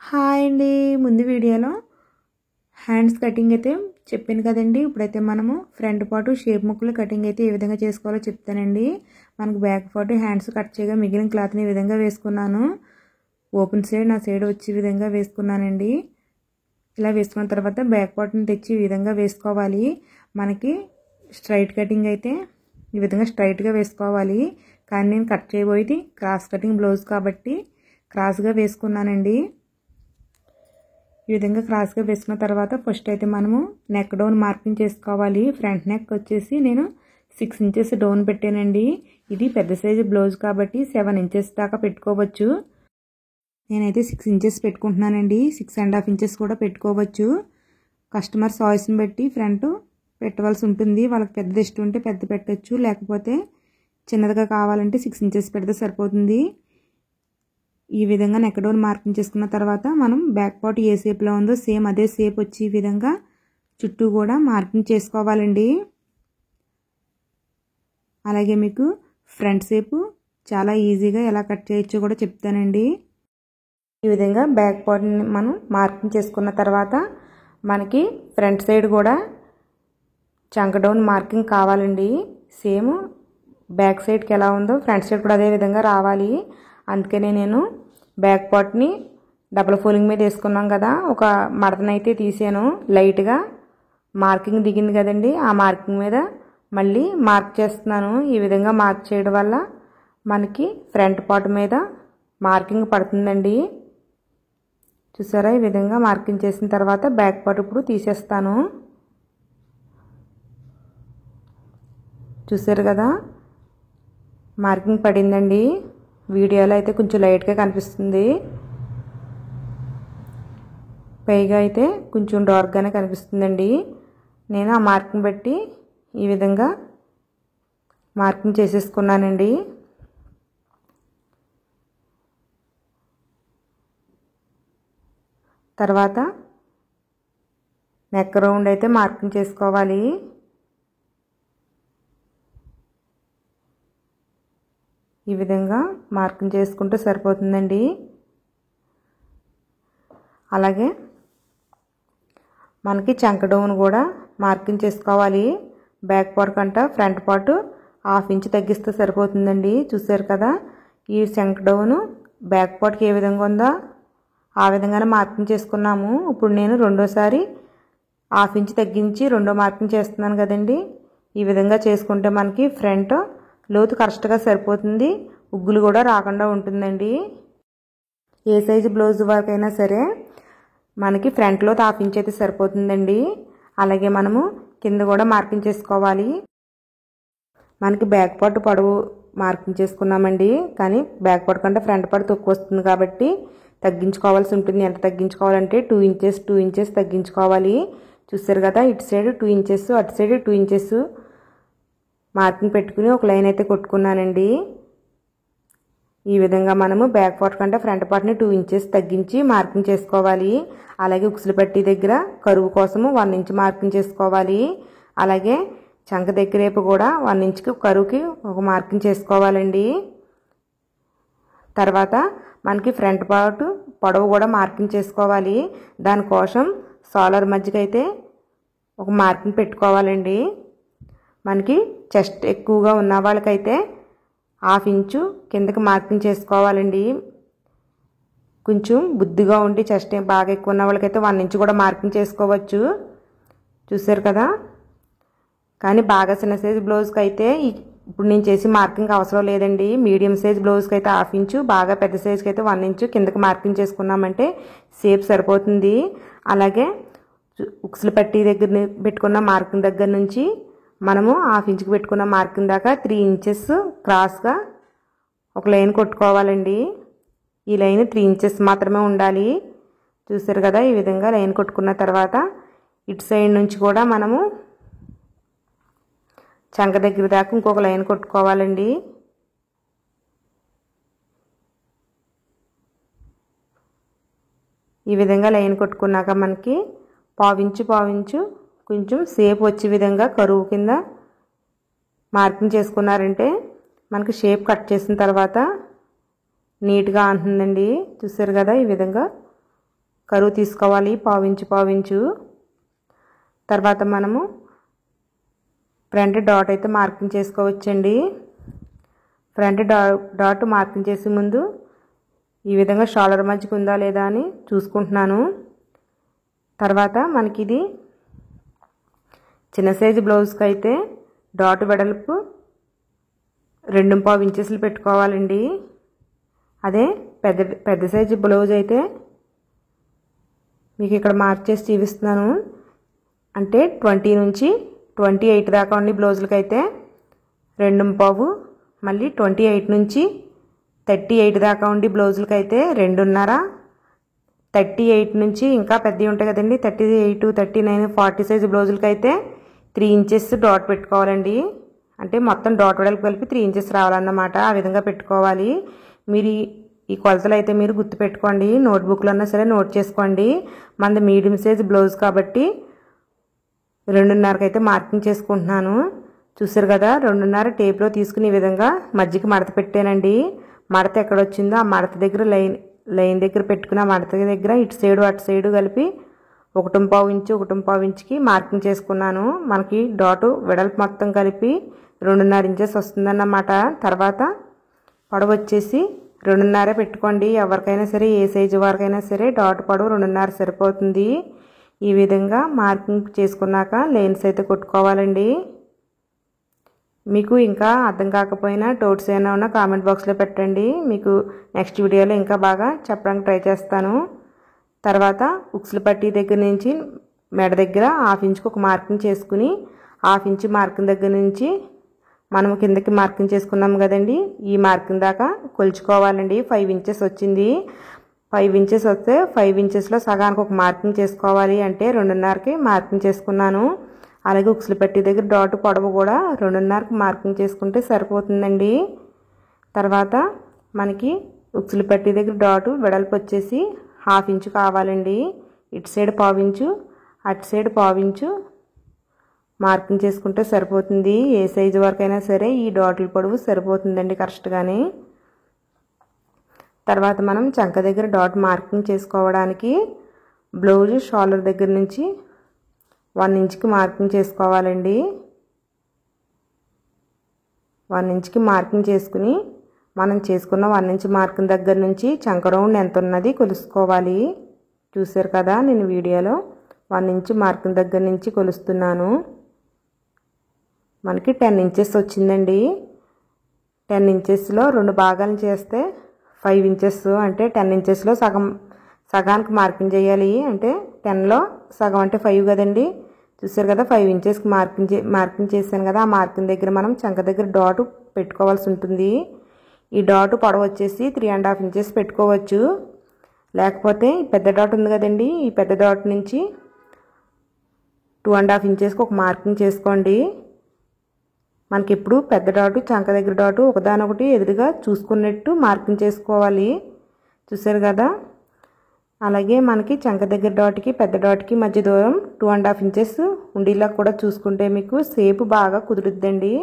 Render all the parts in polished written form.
Hi అండి. ముందు వీడియోలో హ్యాండ్స్ కటింగ్ అయితే చెప్పాను కదండి. ఇప్పుడైతే మనము ఫ్రంట్ పార్ట్ షేప్ ముక్కలు కటింగ్ అయితే ఏ విధంగా చేసుకోవాలో చెప్తానండి. మనకు బ్యాక్ పార్ట్ హ్యాండ్స్ కట్ చేయగా మిగిలిన క్లాత్ని ఈ విధంగా వేసుకున్నాను. ఓపెన్ సైడ్ నా సైడ్ వచ్చే విధంగా వేసుకున్నానండి. ఇలా వేసుకున్న తర్వాత బ్యాక్ పార్ట్ని తెచ్చి ఈ విధంగా వేసుకోవాలి. మనకి స్ట్రైట్ కటింగ్ అయితే ఈ విధంగా స్ట్రైట్గా వేసుకోవాలి. కానీ నేను కట్ చేయబోయేది క్రాస్ కటింగ్ బ్లౌజ్ కాబట్టి క్రాస్గా వేసుకున్నానండి. ఈ విధంగా క్రాస్గా వేసుకున్న తర్వాత ఫస్ట్ అయితే మనము నెక్ డౌన్ మార్కింగ్ చేసుకోవాలి. ఫ్రంట్ నెక్ వచ్చేసి నేను 6 ఇంచెస్ డౌన్ పెట్టానండి. ఇది పెద్ద సైజు బ్లౌజ్ కాబట్టి 7 ఇంచెస్ దాకా పెట్టుకోవచ్చు. నేనైతే 6 ఇంచెస్ పెట్టుకుంటున్నానండి. 6.5 ఇంచెస్ కూడా పెట్టుకోవచ్చు. కస్టమర్ చాయిస్ని బట్టి ఫ్రంట్ పెట్టవలసి ఉంటుంది. వాళ్ళకి పెద్దది ఇష్టం ఉంటే పెద్ద పెట్టచ్చు, లేకపోతే చిన్నదిగా కావాలంటే 6 ఇంచెస్ పెడితే సరిపోతుంది. ఈ విధంగా నెక్ డౌన్ మార్కింగ్ చేసుకున్న తర్వాత మనం బ్యాక్ పార్ట్ ఏ షేప్లో ఉందో సేమ్ అదే షేప్ వచ్చి ఈ విధంగా చుట్టూ కూడా మార్కింగ్ చేసుకోవాలండి. అలాగే మీకు ఫ్రంట్ షేప్ చాలా ఈజీగా ఎలా కట్ చేయొచ్చో కూడా చెప్తానండి. ఈ విధంగా బ్యాక్ పార్ట్ని మనం మార్కింగ్ చేసుకున్న తర్వాత మనకి ఫ్రంట్ సైడ్ కూడా చంక డౌన్ మార్కింగ్ కావాలండి. సేమ్ బ్యాక్ సైడ్కి ఎలా ఉందో ఫ్రంట్ సైడ్ కూడా అదే విధంగా రావాలి. అందుకనే నేను బ్యాక్ పార్ట్ని డబుల్ ఫోల్డింగ్ మీద వేసుకున్నాం కదా, ఒక మడతనైతే తీసాను. లైట్గా మార్కింగ్ దిగింది కదండి, ఆ మార్కింగ్ మీద మళ్ళీ మార్క్ చేస్తున్నాను. ఈ విధంగా మార్క్ చేయడం వల్ల మనకి ఫ్రంట్ పార్ట్ మీద మార్కింగ్ పడుతుందండి. చూసారా, ఈ విధంగా మార్కింగ్ చేసిన తర్వాత బ్యాక్ పార్ట్ ఇప్పుడు తీసేస్తాను. చూసారు కదా, మార్కింగ్ పడిందండి. వీడియోలో అయితే కొంచెం లైట్గా కనిపిస్తుంది, పైగా అయితే కొంచెం డార్క్గానే కనిపిస్తుందండి. నేను ఆ మార్కింగ్ బట్టి ఈ విధంగా మార్కింగ్ చేసేసుకున్నానండి. తర్వాత నెక్ రౌండ్ అయితే మార్కింగ్ చేసుకోవాలి. ఈ విధంగా మార్కింగ్ చేసుకుంటే సరిపోతుందండి. అలాగే మనకి చంక డౌన్ కూడా మార్కింగ్ చేసుకోవాలి. బ్యాక్ పార్ట్ కంట ఫ్రంట్ పార్ట్ 1/2 ఇంచ్ తగ్గిస్తే సరిపోతుందండి. చూసారు కదా, ఈ చంక డౌన్ బ్యాక్ పార్ట్కి ఏ విధంగా ఉందో ఆ విధంగానే మార్కింగ్ చేసుకున్నాము. ఇప్పుడు నేను రెండోసారి 1/2 ఇంచ్ తగ్గించి రెండో మార్కింగ్ చేస్తున్నాను కదండి. ఈ విధంగా చేసుకుంటే మనకి ఫ్రంట్ లోతు కరెక్ట్గా సరిపోతుంది, ఉగ్గులు కూడా రాకుండా ఉంటుందండి. ఏ సైజు బ్లౌజ్ వరకైనా సరే మనకి ఫ్రంట్లో 1/2 ఇంచ్ అయితే సరిపోతుందండి. అలాగే మనము కింద కూడా మార్కింగ్ చేసుకోవాలి. మనకి బ్యాక్ పార్ట్ పొడవు మార్కింగ్ చేసుకున్నామండి, కానీ బ్యాక్ పార్ట్ కంటే ఫ్రంట్ పార్ట్ తక్కువ వస్తుంది కాబట్టి తగ్గించుకోవాల్సి ఉంటుంది. ఎంత తగ్గించుకోవాలంటే 2 ఇంచెస్ తగ్గించుకోవాలి. చూసారు కదా, ఇటు సైడ్ 2 ఇంచెస్, అటు సైడ్ 2 ఇంచెస్ మార్కింగ్ పెట్టుకుని ఒక లైన్ అయితే కొట్టుకున్నానండి. ఈ విధంగా మనము బ్యాక్ పార్ట్ కంటే ఫ్రంట్ పార్ట్ని 2 ఇంచెస్ తగ్గించి మార్కింగ్ చేసుకోవాలి. అలాగే ఉక్సులు పట్టి దగ్గర కరువు కోసము 1 ఇంచ్ మార్కింగ్ చేసుకోవాలి. అలాగే చంక దగ్గర వైపు కూడా 1 ఇంచ్కి కరువుకి ఒక మార్కింగ్ చేసుకోవాలండి. తర్వాత మనకి ఫ్రంట్ పార్ట్ పొడవు కూడా మార్కింగ్ చేసుకోవాలి. దానికోసం షోల్డర్ మధ్యకైతే ఒక మార్కింగ్ పెట్టుకోవాలండి. మనకి చెస్ట్ ఎక్కువగా ఉన్న వాళ్ళకైతే 1/2 ఇంచు కిందకి మార్కింగ్ చేసుకోవాలండి. కొంచెం బుద్ధిగా ఉండి చెస్ట్ బాగా ఎక్కువ ఉన్న వాళ్ళకైతే 1 ఇంచ్ కూడా మార్కింగ్ చేసుకోవచ్చు. చూసారు కదా, కానీ బాగా చిన్న సైజు బ్లౌజ్కి అయితే ఇప్పుడు నేను చేసి మార్కింగ్ అవసరం లేదండి. మీడియం సైజ్ బ్లౌజ్కి అయితే 1/2 ఇంచు, బాగా పెద్ద సైజుకి అయితే 1 ఇంచు కిందకి మార్కింగ్ చేసుకున్నామంటే షేప్ సరిపోతుంది. అలాగే ఉక్సులు పట్టి దగ్గర పెట్టుకున్న మార్కింగ్ దగ్గర నుంచి మనము 1/2 ఇంచుకి పెట్టుకున్న మార్కింగ్ దాకా 3 ఇంచెస్ క్రాస్గా ఒక లైన్ కొట్టుకోవాలండి. ఈ లైన్ 3 ఇంచెస్ మాత్రమే ఉండాలి. చూసారు కదా, ఈ విధంగా లైన్ కొట్టుకున్న తర్వాత ఇటు సైడ్ నుంచి కూడా మనము చంక దగ్గర దాకా ఇంకొక లైన్ కొట్టుకోవాలండి. ఈ విధంగా లైన్ కొట్టుకున్నాక మనకి పావించు కొంచెం షేప్ వచ్చే విధంగా కరువు కింద మార్కింగ్ చేసుకున్నారంటే మనకి షేప్ కట్ చేసిన తర్వాత నీట్గా ఉంటుందండి. చూసారు కదా, ఈ విధంగా కరువు తీసుకోవాలి, పావించు. తర్వాత మనము ఫ్రంట్ డాట్ అయితే మార్కింగ్ చేసుకోవచ్చండి. ఫ్రంట్ డాట్ మార్కింగ్ చేసే ముందు ఈ విధంగా షోల్డర్ మధ్యకు ఉందా లేదా అని చూసుకుంటున్నాను. తర్వాత మనకి ఇది చిన్న సైజు బ్లౌజ్కి అయితే డాట్ వెడల్పు 2.5 ఇంచెస్లు పెట్టుకోవాలండి. అదే పెద్ద సైజు బ్లౌజ్ అయితే మీకు ఇక్కడ మార్క్ చేసి చూపిస్తున్నాను. అంటే 20 నుంచి 28 దాకా ఉండి బ్లౌజులకి అయితే 2.5, మళ్ళీ 28 నుంచి 38 దాకా ఉండి బ్లౌజులకి అయితే 2.5, 38 నుంచి ఇంకా పెద్దవి ఉంటాయి కదండి, 38, 39, 40 సైజు బ్లౌజులకి అయితే 3 ఇంచెస్ డాట్ పెట్టుకోవాలండి. అంటే మొత్తం డాట్ వెడల్పు కలిపి 3 ఇంచెస్ రావాలన్నమాట. ఆ విధంగా పెట్టుకోవాలి. మీరు ఈ కొలతలు అయితే మీరు గుర్తు పెట్టుకోండి, నోట్బుక్లో అన్నా సరే నోట్ చేసుకోండి. మనది మీడియం సైజ్ బ్లౌజ్ కాబట్టి 2.5కి అయితే మార్కింగ్ చేసుకుంటున్నాను. చూసారు కదా, 2.5 టేప్లో తీసుకుని ఈ విధంగా మధ్యకి మడత పెట్టానండి. మడత ఎక్కడ వచ్చిందో ఆ మడత దగ్గర లైన్ దగ్గర పెట్టుకుని ఆ మడత దగ్గర ఇటు సైడు అటు సైడు కలిపి 1.5 ఇంచుకి మార్కింగ్ చేసుకున్నాను. మనకి డాటు వెడల్పు మొత్తం కలిపి 2.5 ఇంచెస్ వస్తుందన్నమాట. తర్వాత పొడవు వచ్చేసి 2.5 పెట్టుకోండి. ఎవరికైనా సరే, ఏ సైజు వారికైనా సరే డాట్ పొడవు 2.5 సరిపోతుంది. ఈ విధంగా మార్కింగ్ చేసుకున్నాక లైన్స్ అయితే కొట్టుకోవాలండి. మీకు ఇంకా అర్థం కాకపోయినా డౌట్స్ ఏమైనా ఉన్నా కామెంట్ బాక్స్లో పెట్టండి. మీకు నెక్స్ట్ వీడియోలో ఇంకా బాగా చెప్పడానికి ట్రై చేస్తాను. తర్వాత ఉక్సుల పట్టీ దగ్గర నుంచి మెడ దగ్గర 1/2 ఇంచుకి ఒక మార్కింగ్ చేసుకుని 1/2 ఇంచు మార్కింగ్ దగ్గర నుంచి మనం కిందకి మార్కింగ్ చేసుకున్నాం కదండి, ఈ మార్కింగ్ దాకా కొలుచుకోవాలండి. 5 ఇంచెస్ వచ్చింది. 5 ఇంచెస్ వస్తే 5 ఇంచెస్లో సగానికి ఒక మార్కింగ్ చేసుకోవాలి. అంటే 2.5కి మార్కింగ్ చేసుకున్నాను. అలాగే ఉక్సుల పట్టీ దగ్గర డాట్ పొడవు కూడా 2.5కి మార్కింగ్ చేసుకుంటే సరిపోతుందండి. తర్వాత మనకి ఉక్సుల పట్టీ దగ్గర డాట్ వెడల్పు వచ్చేసి 1/2 ఇంచు కావాలండి. ఇటు సైడ్ 1/4 ఇంచు, అటు సైడ్ 1/4 ఇంచు మార్కింగ్ చేసుకుంటే సరిపోతుంది. ఏ సైజు వరకైనా సరే ఈ డాట్ల పొడవు సరిపోతుందండి కరెక్ట్గానే. తర్వాత మనం చంక దగ్గర డాట్ మార్కింగ్ చేసుకోవడానికి బ్లౌజ్ షోల్డర్ దగ్గర నుంచి 1 ఇంచుకి మార్కింగ్ చేసుకోవాలండి. 1 ఇంచుకి మార్కింగ్ చేసుకుని మనం చేసుకున్న 1 ఇంచ్ మార్కింగ్ దగ్గర నుంచి చంక రౌండ్ ఎంత ఉన్నది కొలుసుకోవాలి. చూసారు కదా, నేను వీడియోలో 1 ఇంచ్ మార్కింగ్ దగ్గర నుంచి కొలుస్తున్నాను. మనకి 10 ఇంచెస్ వచ్చిందండి. 10 ఇంచెస్లో 2 భాగాలు చేస్తే 5 ఇంచెస్, అంటే 10 ఇంచెస్లో సగానికి మార్కింగ్ చేయాలి. అంటే 10లో సగం అంటే 5 కదండి. చూసారు కదా, 5 ఇంచెస్కి మార్కింగ్ చేశాను కదా. ఆ మార్కింగ్ దగ్గర మనం చంక దగ్గర డాట్ పెట్టుకోవాల్సి ఉంటుంది. ఈ డాట్ పొడవు వచ్చేసి 3.5 ఇంచెస్ పెట్టుకోవచ్చు. లేకపోతే పెద్ద డాట్ ఉంది కదండి, ఈ పెద్ద డాట్ నుంచి 2.5 ఇంచెస్కి ఒక మార్కింగ్ చేసుకోండి. మనకి ఇప్పుడు పెద్ద డాటు చంక దగ్గర డాటు ఒకదానొకటి ఎదురుగా చూసుకున్నట్టు మార్కింగ్ చేసుకోవాలి. చూసారు కదా, అలాగే మనకి చంక దగ్గర డాట్కి పెద్ద డాట్కి మధ్య దూరం 2.5 ఇంచెస్ ఉండేలా కూడా చూసుకుంటే మీకు షేప్ బాగా కుదురుద్దండి.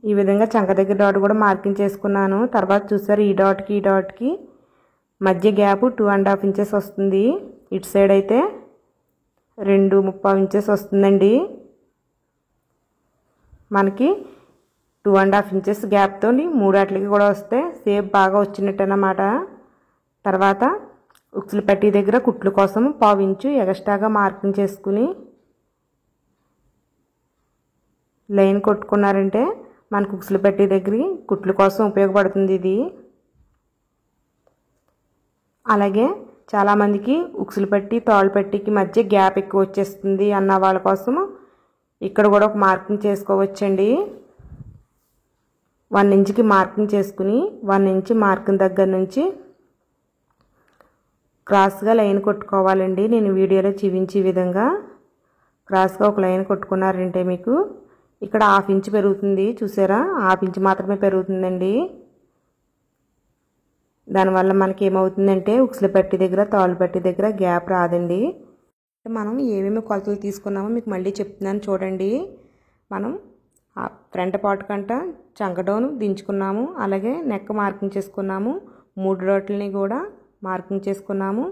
ఈ విధంగా చంక దగ్గర డాట్ కూడా మార్కింగ్ చేసుకున్నాను. తర్వాత చూసారు, ఈ డాట్కి మధ్య గ్యాప్ 2.5 ఇంచెస్ వస్తుంది. ఇటు సైడ్ అయితే 2.5 ఇంచెస్ వస్తుందండి. మనకి 2.5 ఇంచెస్ గ్యాప్తో 3 అట్లకి కూడా వస్తే షేప్ బాగా వచ్చినట్టు అన్నమాట. తర్వాత ఉక్సుల పట్టీ దగ్గర కుట్లు కోసం 1/4 ఇంచు ఎగస్ట్రాగా మార్కింగ్ చేసుకుని లైన్ కొట్టుకున్నారంటే మనకు ఉక్సుల పట్టీ దగ్గర కుట్లు కోసం ఉపయోగపడుతుంది ఇది. అలాగే చాలామందికి ఉక్సుల పట్టీ తాళ్ళు పట్టీకి మధ్య గ్యాప్ ఎక్కువ వచ్చేస్తుంది అన్న వాళ్ళ కోసం ఇక్కడ కూడా ఒక మార్కింగ్ చేసుకోవచ్చండి. 1 ఇంచుకి మార్కింగ్ చేసుకుని 1 ఇంచు మార్కింగ్ దగ్గర నుంచి క్రాస్గా లైన్ కొట్టుకోవాలండి. నేను వీడియోలో చూపించే విధంగా క్రాస్గా ఒక లైన్ కొట్టుకున్నారంటే మీకు ఇక్కడ 1/2 ఇంచు పెరుగుతుంది. చూసారా, 1/2 ఇంచు మాత్రమే పెరుగుతుందండి. దానివల్ల మనకి ఏమవుతుందంటే ఉక్సుల పట్టీ దగ్గర తాళ్ళు పట్టీ దగ్గర గ్యాప్ రాదండి. మనం ఏమేమి కొలతలు తీసుకున్నామో మీకు మళ్ళీ చెప్తున్నాను చూడండి. మనం ఫ్రంట్ పార్ట్ కంట చంక డౌన్ దించుకున్నాము, అలాగే నెక్ మార్కింగ్ చేసుకున్నాము, 3 డాట్లని కూడా మార్కింగ్ చేసుకున్నాము.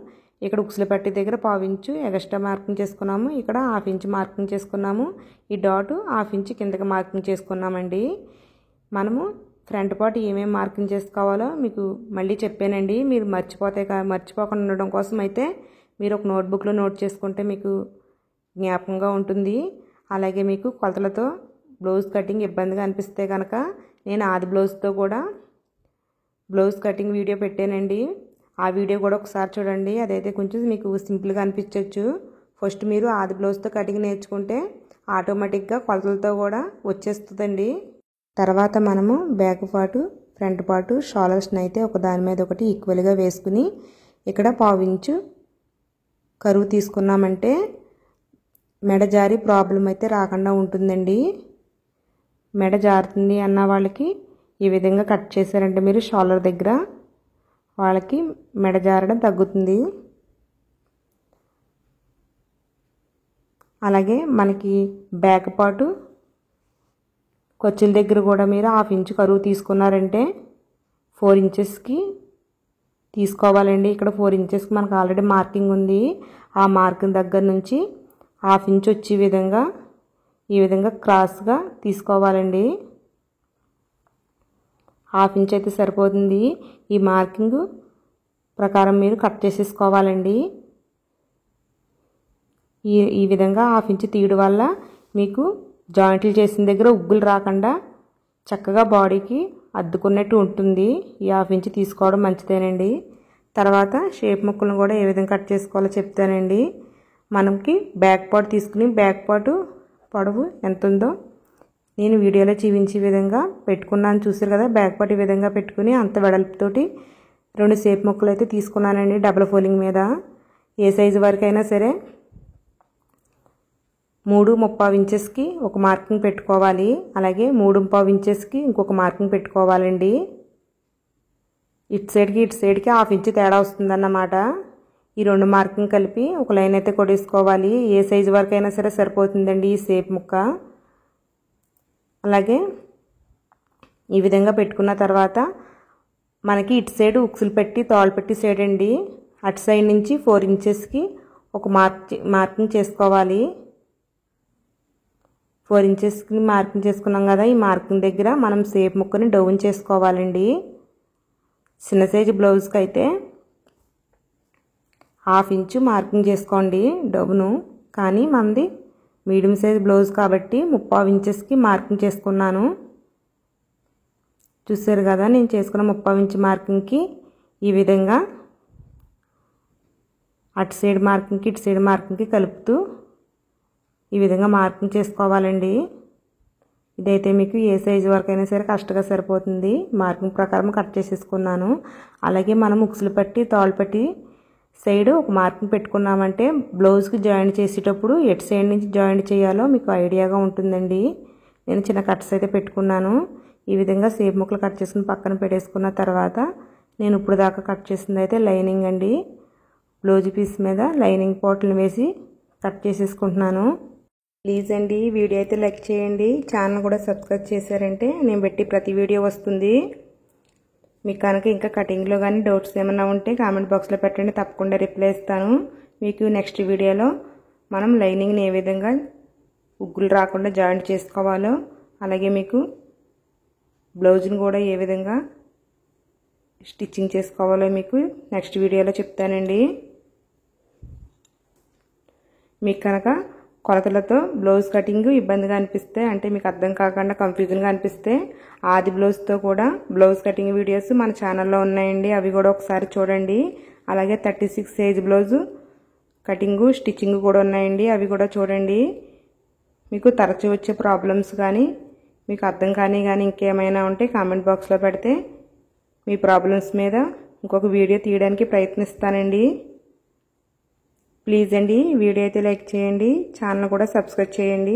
ఇక్కడ ఉక్సుల పట్టి దగ్గర 1/2 ఇంచు ఎక్స్ట్రా మార్కింగ్ చేసుకున్నాము. ఇక్కడ 1/2 ఇంచు మార్కింగ్ చేసుకున్నాము. ఈ డాట్ 1/2 ఇంచు కిందకి మార్కింగ్ చేసుకున్నామండి. మనము ఫ్రంట్ పార్ట్ ఏమేమి మార్కింగ్ చేసుకోవాలో మీకు మళ్ళీ చెప్పానండి. మీరు మర్చిపోకుండా ఉండడం కోసం అయితే మీరు ఒక నోట్బుక్లో నోట్ చేసుకుంటే మీకు జ్ఞాపకంగా ఉంటుంది. అలాగే మీకు కొలతలతో బ్లౌజ్ కటింగ్ ఇబ్బందిగా అనిపిస్తే కనుక నేను ఆది బ్లౌజ్తో కూడా బ్లౌజ్ కటింగ్ వీడియో పెట్టానండి. ఆ వీడియో కూడా ఒకసారి చూడండి. అదైతే కొంచెం మీకు సింపుల్గా అనిపించవచ్చు. ఫస్ట్ మీరు ఆది బ్లౌజ్తో కటింగ్ నేర్చుకుంటే ఆటోమేటిక్గా కొలతలతో కూడా వచ్చేస్తుందండి. తర్వాత మనము బ్యాక్ పార్టు ఫ్రంట్ పార్టు షోల్డర్స్ని అయితే ఒక దాని మీద ఒకటి ఈక్వల్గా వేసుకుని ఇక్కడ 1/2 ఇంచు కరువు తీసుకున్నామంటే మెడ జారి ప్రాబ్లం అయితే రాకుండా ఉంటుందండి. మెడ జారుతుంది అన్న వాళ్ళకి ఈ విధంగా కట్ చేశారంటే మీరు షోల్డర్ దగ్గర వాళ్ళకి మెడ జారడం తగ్గుతుంది. అలాగే మనకి బ్యాక్ పార్టు కొచ్చుల దగ్గర కూడా మీరు 1/2 ఇంచు కరువు తీసుకున్నారంటే 4 ఇంచెస్కి తీసుకోవాలండి. ఇక్కడ 4 ఇంచెస్కి మనకు ఆల్రెడీ మార్కింగ్ ఉంది. ఆ మార్కింగ్ దగ్గర నుంచి 1/2 ఇంచు వచ్చే విధంగా ఈ విధంగా క్రాస్గా తీసుకోవాలండి. 1/2 ఇంచు అయితే సరిపోతుంది. ఈ మార్కింగ్ ప్రకారం మీరు కట్ చేసేసుకోవాలండి. ఈ విధంగా 1/2 ఇంచు తీయడం వల్ల మీకు జాయింట్లు చేసిన దగ్గర ఉగ్గులు రాకుండా చక్కగా బాడీకి అద్దుకున్నట్టు ఉంటుంది. ఈ 1/2 ఇంచు తీసుకోవడం మంచిదేనండి. తర్వాత షేప్ ముక్కలను కూడా ఏ విధంగా కట్ చేసుకోవాలో చెప్తానండి. మనకి బ్యాక్ పార్ట్ తీసుకుని బ్యాక్ పార్ట్ పొడవు ఎంత ఉందో నేను వీడియోలో చూపించే విధంగా పెట్టుకున్నాను. చూసారు కదా, బ్యాక్ పార్ట్ ఈ విధంగా పెట్టుకుని అంత వెడల్పుతోటి 2 షేప్ ముక్కలు అయితే తీసుకున్నానండి. డబుల్ ఫోల్డింగ్ మీద ఏ సైజు వరకు అయినా సరే 3/3 ఇంచెస్కి ఒక మార్కింగ్ పెట్టుకోవాలి. అలాగే 3/3 ఇంచెస్కి ఇంకొక మార్కింగ్ పెట్టుకోవాలండి. ఇటు సైడ్కి 1/2 ఇంచు తేడా వస్తుందన్నమాట. ఈ 2 మార్కింగ్ కలిపి ఒక లైన్ అయితే కొట్టేసుకోవాలి. ఏ సైజు వరకు అయినా సరే సరిపోతుందండి ఈ షేప్ ముక్క. అలాగే ఈ విధంగా పెట్టుకున్న తర్వాత మనకి ఇటు సైడ్ ఉక్సులు పెట్టి తాళ్ళు పెట్టి సైడ్ అండి, అటు సైడ్ నుంచి 4 ఇంచెస్కి ఒక మార్కింగ్ చేసుకోవాలి. 4 ఇంచెస్కి మార్కింగ్ చేసుకున్నాం కదా, ఈ మార్కింగ్ దగ్గర మనం షేప్ ముక్కని డౌన్ చేసుకోవాలండి. చిన్న సైజు బ్లౌజ్కి అయితే 1/2 ఇంచు మార్కింగ్ చేసుకోండి డౌను. కానీ మనది మీడియం సైజ్ బ్లౌజ్ కాబట్టి 3/4 ఇంచెస్కి మార్కింగ్ చేసుకున్నాను. చూసారు కదా, నేను చేసుకున్న 3/4 ఇంచు మార్కింగ్కి ఈ విధంగా అటు సైడ్ మార్కింగ్కి ఇటు సైడ్ మార్కింగ్కి కలుపుతూ ఈ విధంగా మార్కింగ్ చేసుకోవాలండి. ఇదైతే మీకు ఏ సైజు వరకు అయినా సరే కరెక్ట్గా సరిపోతుంది. మార్కింగ్ ప్రకారం కట్ చేసేసుకున్నాను. అలాగే మనం ఉక్సులు పట్టి తాళ్ళు పట్టి సైడ్ ఒక మార్కింగ్ పెట్టుకున్నామంటే బ్లౌజ్కి జాయింట్ చేసేటప్పుడు ఎటు సైడ్ నుంచి జాయింట్ చేయాలో మీకు ఐడియాగా ఉంటుందండి. నేను చిన్న కట్స్ అయితే పెట్టుకున్నాను. ఈ విధంగా షేప్ ముక్కలు కట్ చేసుకుని పక్కన పెట్టేసుకున్న తర్వాత నేను ఇప్పుడు దాకా కట్ చేసింది అయితే లైనింగ్ అండి. బ్లౌజ్ పీస్ మీద లైనింగ్ పోట్లను వేసి కట్ చేసేసుకుంటున్నాను. ప్లీజ్ అండి వీడియో అయితే లైక్ చేయండి. ఛానల్ కూడా సబ్స్క్రైబ్ చేశారంటే నేను పెట్టి ప్రతి వీడియో వస్తుంది. మీకు కనుక ఇంకా కటింగ్లో కానీ డౌట్స్ ఏమైనా ఉంటే కామెంట్ బాక్స్లో పెట్టండి, తప్పకుండా రిప్లై ఇస్తాను. మీకు నెక్స్ట్ వీడియోలో మనం లైనింగ్ని ఏ విధంగా ఉగ్గులు రాకుండా జాయింట్ చేసుకోవాలో, అలాగే మీకు బ్లౌజ్ని కూడా ఏ విధంగా స్టిచ్చింగ్ చేసుకోవాలో మీకు నెక్స్ట్ వీడియోలో చెప్తానండి. మీకు కనుక కొలతలతో బ్లౌజ్ కటింగ్ ఇబ్బందిగా అనిపిస్తే, అంటే మీకు అర్థం కాకుండా కన్ఫ్యూజన్గా అనిపిస్తే ఆది బ్లౌజ్తో కూడా బ్లౌజ్ కటింగ్ వీడియోస్ మన ఛానల్లో ఉన్నాయండి. అవి కూడా ఒకసారి చూడండి. అలాగే 36 సైజ్ బ్లౌజు కటింగు స్టిచ్చింగ్ కూడా ఉన్నాయండి. అవి కూడా చూడండి. మీకు తరచూ వచ్చే ప్రాబ్లమ్స్ కానీ మీకు అర్థం కానీ ఇంకేమైనా ఉంటే కామెంట్ బాక్స్లో పెడితే మీ ప్రాబ్లమ్స్ మీద ఇంకొక వీడియో తీయడానికి ప్రయత్నిస్తానండి. ప్లీజ్ అండి వీడియో అయితే లైక్ చేయండి, ఛానల్ కూడా సబ్స్క్రైబ్ చేయండి.